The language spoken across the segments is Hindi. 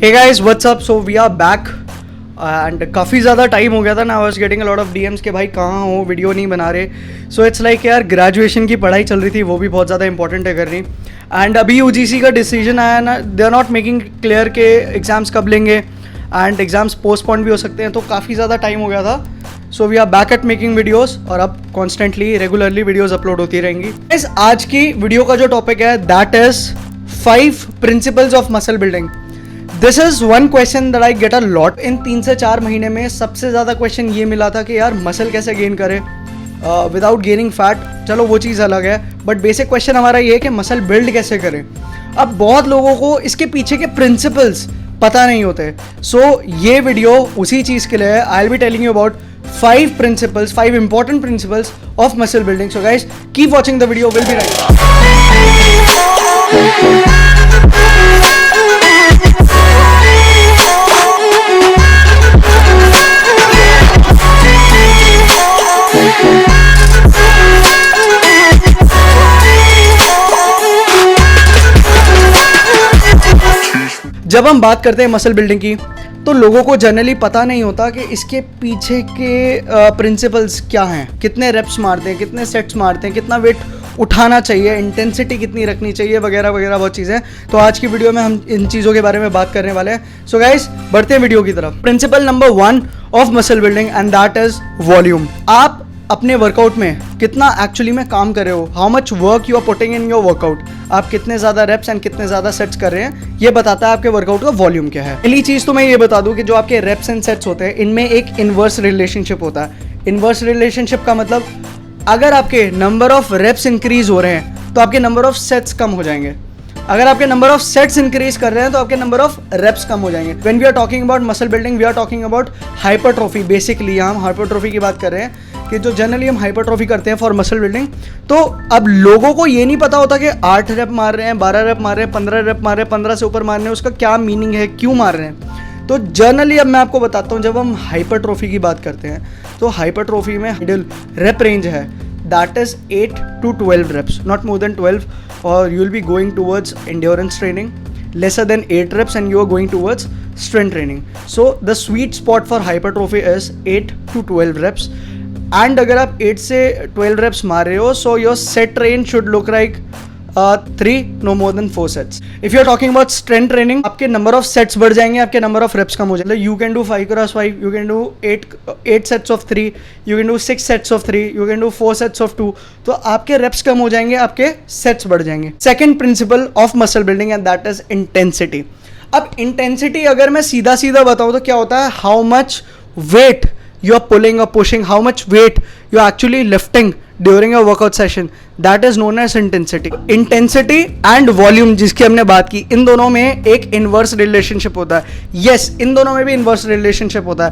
Hey guys, what's up? So we are back and काफ़ी ज़्यादा टाइम हो गया था ना. I was getting a lot of DMs के भाई कहाँ हो, वीडियो नहीं बना रहे. सो इट्स लाइक यार ग्रेजुएशन की पढ़ाई चल रही थी, वो भी बहुत ज़्यादा इंपॉर्टेंट है करनी. एंड अभी UGC का डिसीजन आया ना, they are not making clear के एग्ज़ाम्स कब लेंगे एंड एग्ज़ाम्स पोस्टपोन भी हो सकते हैं. तो काफ़ी ज़्यादा टाइम हो गया था. So we are back at making videos और अब कॉन्स्टेंटली रेगुलरली वीडियोज़ अपलोड होती रहेंगी. इस आज की वीडियो का जो टॉपिक है that is 5 principles of muscle building. This is one question that I get a lot. इन 3 से 4 महीने में सबसे ज़्यादा क्वेश्चन ये मिला था कि यार मसल कैसे गेन करें विदाउट गेनिंग फैट. चलो वो चीज़ अलग है, बट बेसिक क्वेश्चन हमारा ये है कि मसल बिल्ड कैसे करें. अब बहुत लोगों को इसके पीछे के प्रिंसिपल्स पता नहीं होते. सो ये वीडियो उसी चीज़ के लिए है. I will be telling you about 5 principles, 5 important principles of muscle building. So guys, keep watching the video. We'll be right back. जब हम बात करते हैं मसल बिल्डिंग की तो लोगों को जनरली पता नहीं होता कि इसके पीछे के प्रिंसिपल्स क्या हैं. कितने रेप्स मारते हैं, कितने सेट्स मारते हैं, कितना वेट उठाना चाहिए, इंटेंसिटी कितनी रखनी चाहिए, वगैरह वगैरह बहुत चीज़ें. तो आज की वीडियो में हम इन चीज़ों के बारे में बात करने वाले हैं. सो गाइस, बढ़ते हैं वीडियो की तरफ. Principle number 1 of muscle building and that is volume. आप अपने वर्कआउट में कितना एक्चुअली में काम कर रहे हो, how much work you are putting in your workout. आप कितने ज़्यादा रेप्स एंड कितने ज़्यादा सेट्स कर रहे हैं, ये बताता है आपके वर्कआउट का वॉल्यूम क्या है. पहली चीज़ तो मैं ये बता दूं कि जो आपके रेप्स एंड सेट्स होते हैं इनमें एक इन्वर्स रिलेशनशिप होता है. इन्वर्स रिलेशनशिप का मतलब अगर आपके नंबर ऑफ रेप्स इंक्रीज हो रहे हैं तो आपके नंबर ऑफ सेट्स कम हो जाएंगे. अगर आपके नंबर ऑफ सेट्स इंक्रीज कर रहे हैं तो आपके नंबर ऑफ रेप्स कम हो जाएंगे. When we are talking about muscle building we are talking about hypertrophy. Basically हम हाइपरट्रॉफी की बात कर रहे हैं कि जो जनरली हम हाइपरट्रॉफी करते हैं फॉर मसल बिल्डिंग. तो अब लोगों को ये नहीं पता होता कि 8 रेप मार रहे हैं, 12 रेप मार रहे हैं, 15 रेप मार रहे हैं, 15 से ऊपर मार रहे हैं, उसका क्या मीनिंग है, क्यों मार रहे हैं. तो जनरली अब मैं आपको बताता हूँ, जब हम हाइपरट्रॉफी की बात करते हैं तो हाइपरट्रॉफी में मिडिल रेप रेंज है that is 8 to 12 reps, not more than 12, or you'll be going towards endurance training. Lesser than 8 reps and you are going towards strength training. So the sweet spot for hypertrophy is 8 to 12 reps. And अगर आप 8 से 12 reps मार रहे हो, so your set range should look like 3, no more than 4 sets. If you're talking about strength training, आपके number of sets बढ़ जाएंगे, आपके number of reps कम हो जाएंगे. You can do 5x5, you can do 8 sets of 3, you can do 6 sets of 3, you can do 4 sets of 2. तो आपके reps कम हो जाएंगे, आपके sets बढ़ जाएंगे. Second principle of muscle building and that is intensity. अब intensity अगर मैं सीधा सीधा बताऊँ तो क्या होता है, how much weight you are pulling or pushing, how much weight you are actually lifting during a workout session, that is known as intensity. Intensity and volume जिसकी हमने बात की, इन दोनों में एक inverse relationship होता है. Yes, इन दोनों में भी inverse relationship होता है.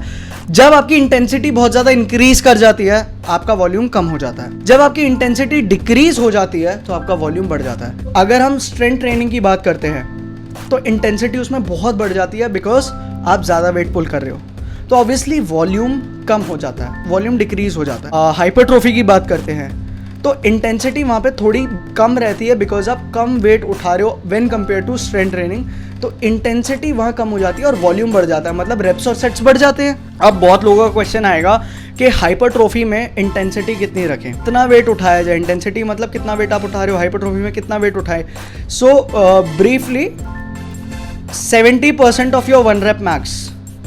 जब आपकी इंटेंसिटी बहुत ज़्यादा इंक्रीज कर जाती है आपका वॉल्यूम कम हो जाता है. जब आपकी इंटेंसिटी डिक्रीज हो जाती है तो आपका वॉल्यूम बढ़ जाता है. अगर हम स्ट्रेंथ ट्रेनिंग की बात करते हैं तो इंटेंसिटी उसमें बहुत बढ़ जाती है बिकॉज आप ज़्यादा वेट पुल कर रहे हो, तो ऑब्वियसली वॉल्यूम कम हो जाता है, वॉल्यूम डिक्रीज हो जाता है. हाइपरट्रॉफी की बात करते हैं तो इंटेंसिटी वहाँ पे थोड़ी कम रहती है बिकॉज आप कम वेट उठा रहे हो when compare to strength training. तो इंटेंसिटी वहाँ कम हो जाती है और वॉल्यूम बढ़ जाता है, मतलब रेप्स और सेट्स बढ़ जाते हैं. अब बहुत लोगों का क्वेश्चन आएगा कि हाइपरट्रॉफी में इंटेंसिटी कितनी रखें, कितना वेट उठाया जाए. इंटेंसिटी मतलब कितना वेट आप उठा रहे हो, हाइपरट्रॉफी में कितना वेट उठाए. So briefly 70% of your 1 rep max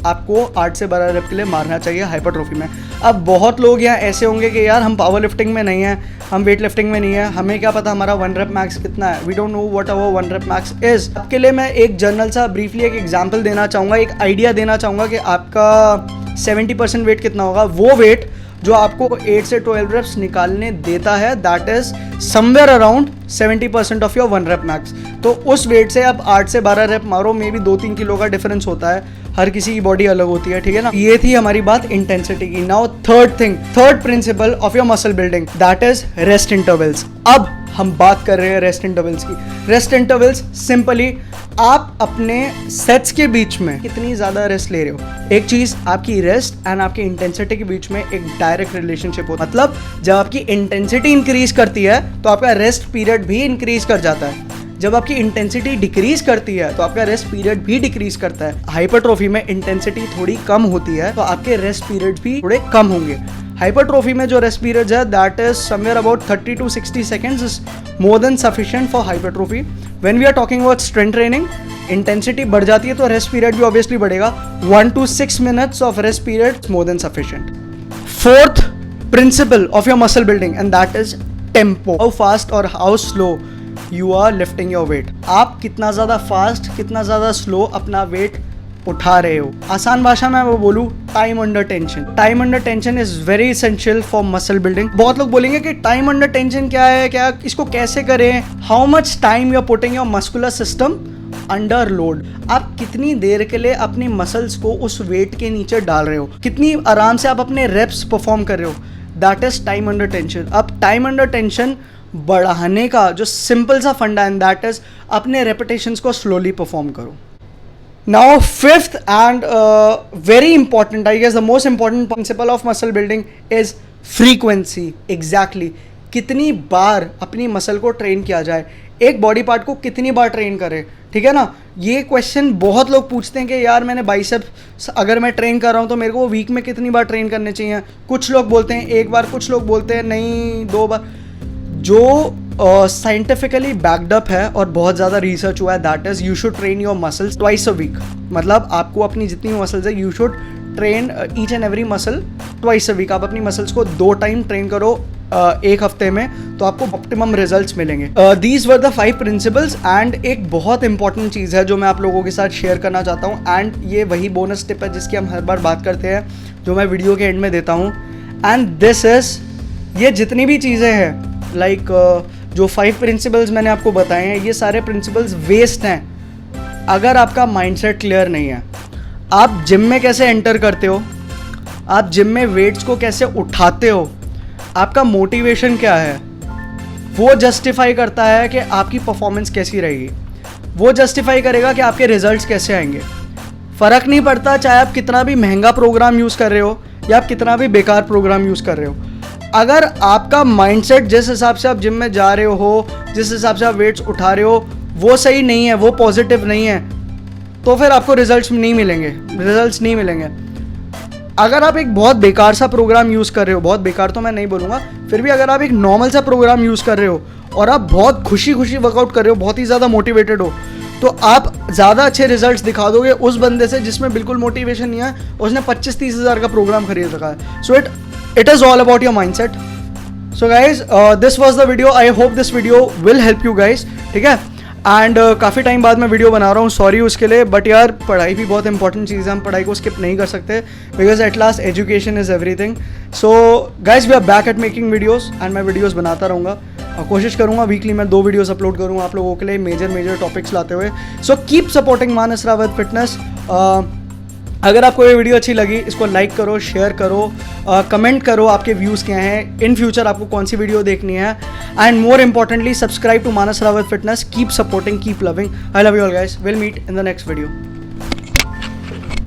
आपको 8 से 12 रेप के लिए मारना चाहिए हाइपरट्रॉफी में. अब बहुत लोग यहाँ ऐसे होंगे कि यार हम पावर लिफ्टिंग में नहीं है, हम वेट लिफ्टिंग में नहीं है, हमें क्या पता हमारा 1 rep max कितना है. We don't know what our 1 rep max is. आपके लिए मैं एक जनरल सा ब्रीफली एक एग्जांपल देना चाहूँगा, एक आइडिया देना चाहूँगा कि आपका 70% वेट कितना होगा. वो वेट जो आपको 8 से 12 रेप्स निकालने देता है that is somewhere around 70% of your 1 rep max. तो उस वेट से आप 8 से 12 रेप मारो, मे बी 2-3 किलो का डिफरेंस होता है, हर किसी की बॉडी अलग होती है, ठीक है ना. ये थी हमारी बात इंटेंसिटी की. Now third principal of your muscle building that is rest intervals. अब हम बात कर रहे हैं रेस्ट इंटरवल्स की. रेस्ट इंटरवल्स सिंपली आप अपने सेट्स के बीच में कितनी ज़्यादा रेस्ट ले रहे हो. एक चीज़, आपकी रेस्ट एंड आपकी इंटेंसिटी के बीच में एक डायरेक्ट रिलेशनशिप होता है. मतलब जब आपकी इंटेंसिटी इंक्रीज करती है तो आपका रेस्ट पीरियड भी इंक्रीज कर जाता है. जब आपकी इंटेंसिटी डिक्रीज करती है तो आपका रेस्ट पीरियड भी डिक्रीज करता है। हाइपरट्रोफी में इंटेंसिटी थोड़ी कम होती है तो आपके रेस्ट पीरियड भी थोड़े कम होंगे। हाइपरट्रोफी में जो रेस्ट पीरियड है that is somewhere about 30 to 60 seconds is more than sufficient for hypertrophy. When we are talking about strength training, intensity बढ़ जाती है तो रेस्ट पीरियड भी ऑब्वियसली बढ़ेगा। 1 to 6 minutes of rest period more than sufficient. Fourth principle of your muscle building and that is tempo. How fast और how slow you are lifting your weight. आप कितना ज़्यादा फास्ट, कितना ज़्यादा स्लो अपना वेट उठा रहे हो। आसान भाषा में वो बोलूँ, time under tension. Time under tension is very essential for muscle building. बहुत लोग बोलेंगे कि टाइम अंडर टेंशन क्या है, क्या इसको कैसे करें। How much time you are putting your muscular system under load. आप कितनी देर के लिए अपनी मसल्स को उस वेट के नीचे डाल रहे हो, कितनी आराम से आप अपने रेप्स परफॉर्म कर रहे हो, that is time under tension. अब टाइम अंडर टेंशन बढ़ाने का जो सिंपल सा फंडा है दैट इज अपने रेपिटेशंस को स्लोली परफॉर्म करो। Now fifth and very important, I guess the most important principle of muscle building is frequency. Exactly कितनी बार अपनी मसल को ट्रेन किया जाए, एक बॉडी पार्ट को कितनी बार ट्रेन करें, ठीक है ना। ये क्वेश्चन बहुत लोग पूछते हैं कि यार मैंने बाइसेप्स अगर मैं ट्रेन कर रहा हूँ तो मेरे को वीक में कितनी बार ट्रेन करने चाहिए। कुछ लोग बोलते हैं एक बार, कुछ लोग बोलते हैं नहीं 2 बार। जो साइंटिफिकली बैकड है और बहुत ज़्यादा रिसर्च हुआ है that is you should train your muscles twice a week. मतलब आपको अपनी जितनी मसल्स है you should train each and every muscle twice a week. आप अपनी मसल्स को 2 टाइम ट्रेन करो एक हफ्ते में तो आपको ऑप्टिमम रिजल्ट्स मिलेंगे। These were the 5 principles. And एक बहुत इंपॉर्टेंट चीज़ है जो मैं आप लोगों के साथ शेयर करना चाहता हूँ एंड ये वही बोनस टिप है जिसकी हम हर बार बात करते हैं, जो मैं वीडियो के एंड में देता हूँ। एंड दिस इज़, ये जितनी भी चीज़ें हैं लाइक जो 5 प्रिंसिपल्स मैंने आपको बताए हैं, ये सारे प्रिंसिपल्स वेस्ट हैं अगर आपका माइंडसेट क्लियर नहीं है। आप जिम में कैसे एंटर करते हो, आप जिम में वेट्स को कैसे उठाते हो, आपका मोटिवेशन क्या है, वो जस्टिफाई करता है कि आपकी परफॉर्मेंस कैसी रहेगी। वो जस्टिफाई करेगा कि आपके रिजल्ट्स कैसे आएंगे। फ़र्क नहीं पड़ता चाहे आप कितना भी महंगा प्रोग्राम यूज़ कर रहे हो या आप कितना भी बेकार प्रोग्राम यूज़ कर रहे हो। अगर आपका माइंडसेट जिस हिसाब से आप जिम में जा रहे हो, जिस हिसाब से आप वेट्स उठा रहे हो, वो सही नहीं है, वो पॉजिटिव नहीं है, तो फिर आपको रिजल्ट्स नहीं मिलेंगे। अगर आप एक बहुत बेकार सा प्रोग्राम यूज़ कर रहे हो, बहुत बेकार तो मैं नहीं बोलूँगा, फिर भी अगर आप एक नॉर्मल सा प्रोग्राम यूज़ कर रहे हो और आप बहुत खुशी वर्कआउट कर रहे हो, बहुत ही ज़्यादा मोटिवेटेड हो, तो आप ज़्यादा अच्छे रिजल्ट्स दिखा दोगे उस बंदे से जिसमें बिल्कुल मोटिवेशन नहीं है, उसने 25-30 हज़ार का प्रोग्राम खरीद रखा है। सो it is all about your mindset. So guys, this was the video. I hope this video will help you guys. ठीक है। एंड काफ़ी टाइम बाद मैं वीडियो बना रहा हूँ, सॉरी उसके लिए, बट यार पढ़ाई भी बहुत इंपॉर्टेंट चीज़ है, हम पढ़ाई को स्किप नहीं कर सकते because at last education is everything. So guys we are back at making videos and मैं वीडियोज़ बनाता रहूँगा और कोशिश करूँगा वीकली मैं 2 वीडियोज़ अपलोड करूँगा आप लोगों के लिए मेजर टॉपिक्स लाते हुए। सो कीप सपोर्टिंग मानस रावत फिटनेस। अगर आपको ये वीडियो अच्छी लगी इसको लाइक करो, शेयर करो, कमेंट करो आपके व्यूज़ क्या हैं, इन फ्यूचर आपको कौन सी वीडियो देखनी है, and more importantly subscribe to Manas Rawat fitness. Keep supporting, keep loving. I love you all guys, will meet in the next video.